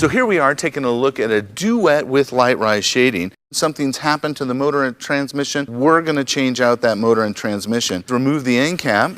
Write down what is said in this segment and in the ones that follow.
So here we are taking a look at a Duette with LiteRise shading. Something's happened to the motor and transmission. We're going to change out that motor and transmission. Remove the end cap,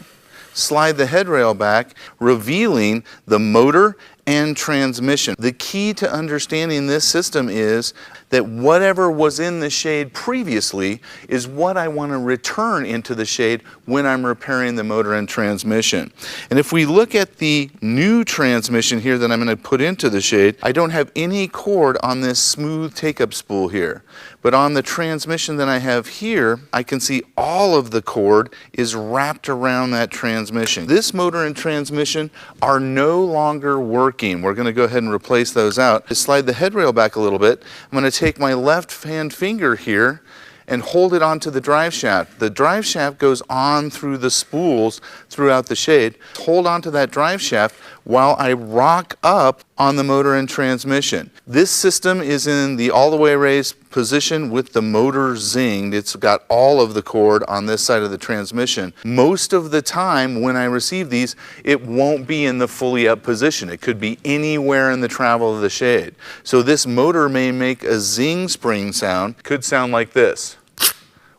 slide the headrail back, revealing the motor and transmission. The key to understanding this system is that whatever was in the shade previously is what I want to return into the shade when I'm repairing the motor and transmission. And if we look at the new transmission here that I'm going to put into the shade, I don't have any cord on this smooth take-up spool here. But on the transmission that I have here, I can see all of the cord is wrapped around that transmission. This motor and transmission are no longer working. We're going to go ahead and replace those out. To slide the headrail back a little bit, I'm going to take my left hand finger here and hold it onto the drive shaft. The drive shaft goes on through the spools throughout the shade. Hold onto that drive shaft while I rock up on the motor and transmission. This system is in the all the way raised position with the motor zinged. It's got all of the cord on this side of the transmission. Most of the time when I receive these, it won't be in the fully up position. It could be anywhere in the travel of the shade. So this motor may make a zing spring sound. Could sound like this.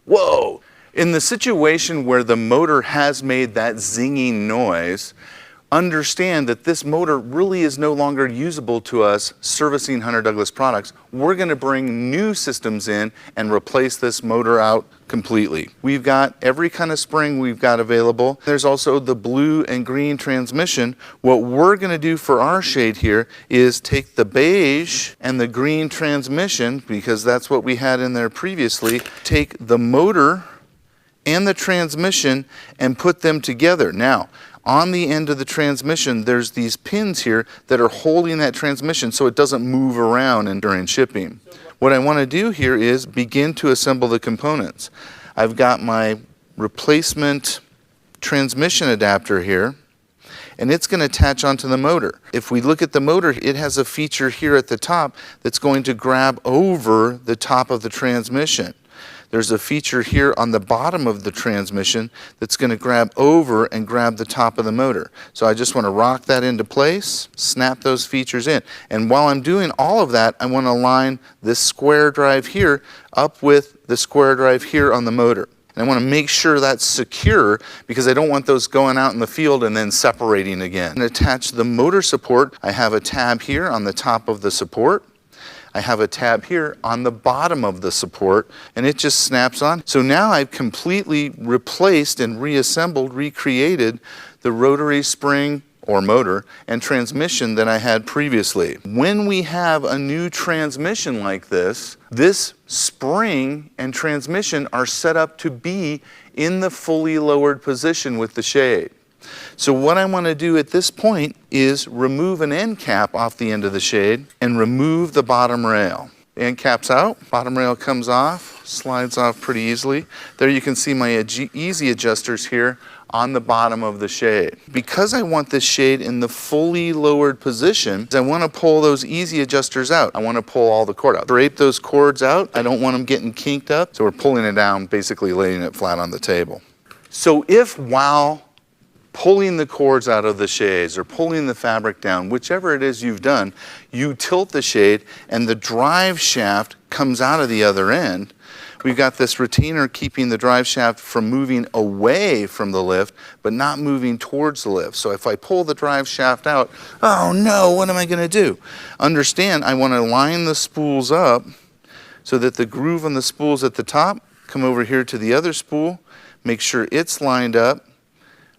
Whoa! In the situation where the motor has made that zinging noise, understand that this motor really is no longer usable to us servicing Hunter Douglas products. We're going to bring new systems in and replace this motor out completely. We've got every kind of spring we've got available. There's also the blue and green transmission. What we're going to do for our shade here is take the beige and the green transmission, because that's what we had in there previously, take the motor and the transmission and put them together. Now, on the end of the transmission, there's these pins here that are holding that transmission so it doesn't move around during shipping. What I want to do here is begin to assemble the components. I've got my replacement transmission adapter here, and it's going to attach onto the motor. If we look at the motor, it has a feature here at the top that's going to grab over the top of the transmission. There's a feature here on the bottom of the transmission that's going to grab over and grab the top of the motor. So I just want to rock that into place, snap those features in. And while I'm doing all of that, I want to line this square drive here up with the square drive here on the motor. And I want to make sure that's secure because I don't want those going out in the field and then separating again. And attach the motor support. I have a tab here on the top of the support. I have a tab here on the bottom of the support, and it just snaps on. So now I've completely replaced and reassembled, recreated the rotary spring or motor and transmission that I had previously. When we have a new transmission like this, this spring and transmission are set up to be in the fully lowered position with the shade. So what I want to do at this point is remove an end cap off the end of the shade and remove the bottom rail. The end cap's out, bottom rail comes off, slides off pretty easily. There you can see my easy adjusters here on the bottom of the shade. Because I want this shade in the fully lowered position, I want to pull those easy adjusters out. I want to pull all the cord out. Drape those cords out. I don't want them getting kinked up. So we're pulling it down, basically laying it flat on the table. So if while pulling the cords out of the shades or pulling the fabric down, whichever it is you've done, you tilt the shade and the drive shaft comes out of the other end. We've got this retainer keeping the drive shaft from moving away from the lift, but not moving towards the lift. So if I pull the drive shaft out, oh no, what am I going to do? Understand, I want to line the spools up so that the groove on the spools at the top come over here to the other spool, make sure it's lined up,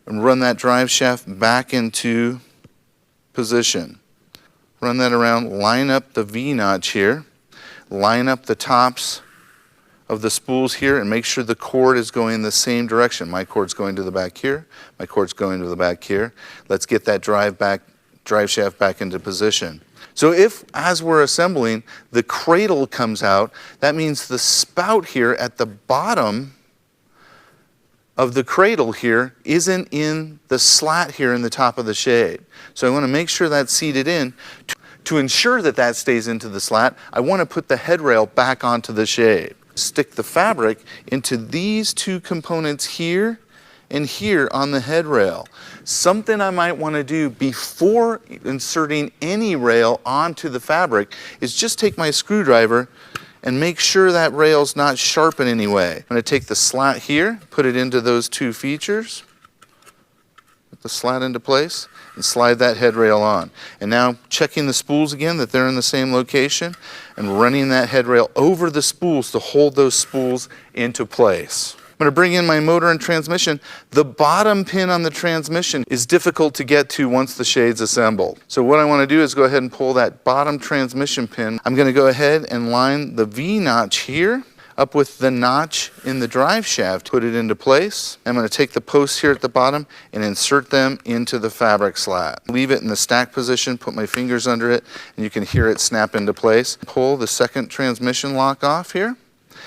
and run that drive shaft back into position. Run that around, line up the V-notch here, line up the tops of the spools here, and make sure the cord is going the same direction. My cord's going to the back here, my cord's going to the back here. Let's get that drive shaft back into position. So if, as we're assembling, the cradle comes out, that means the spout here at the bottom of the cradle here isn't in the slat here in the top of the shade. So I want to make sure that's seated in. To ensure that that stays into the slat, I want to put the headrail back onto the shade. Stick the fabric into these two components here and here on the head rail. Something I might want to do before inserting any rail onto the fabric is just take my screwdriver and make sure that rail's not sharp in any way. I'm going to take the slat here, put it into those two features, put the slat into place, and slide that head rail on. And now checking the spools again, that they're in the same location, and running that head rail over the spools to hold those spools into place. I'm going to bring in my motor and transmission. The bottom pin on the transmission is difficult to get to once the shade's assembled. So what I want to do is go ahead and pull that bottom transmission pin. I'm going to go ahead and line the V-notch here up with the notch in the drive shaft, put it into place. I'm going to take the posts here at the bottom and insert them into the fabric slat. Leave it in the stack position, put my fingers under it, and you can hear it snap into place. Pull the second transmission lock off here.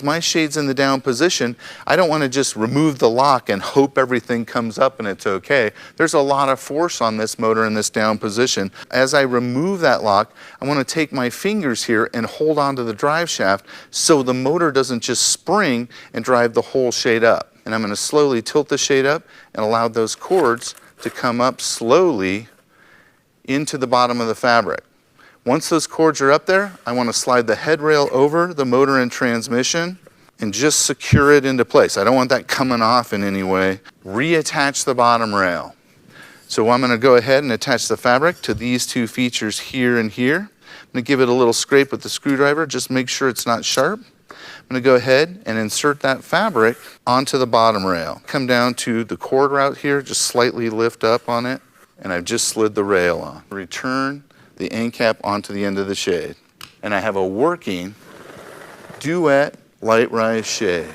My shade's in the down position. I don't want to just remove the lock and hope everything comes up and it's okay. There's a lot of force on this motor in this down position. As I remove that lock, I want to take my fingers here and hold onto the drive shaft so the motor doesn't just spring and drive the whole shade up. And I'm going to slowly tilt the shade up and allow those cords to come up slowly into the bottom of the fabric. Once those cords are up there, I want to slide the head rail over the motor and transmission and just secure it into place. I don't want that coming off in any way. Reattach the bottom rail. So I'm going to go ahead and attach the fabric to these two features here and here. I'm going to give it a little scrape with the screwdriver, just make sure it's not sharp. I'm going to go ahead and insert that fabric onto the bottom rail. Come down to the cord route here, just slightly lift up on it, and I've just slid the rail on. Return the end cap onto the end of the shade. And I have a working Duette LiteRise shade.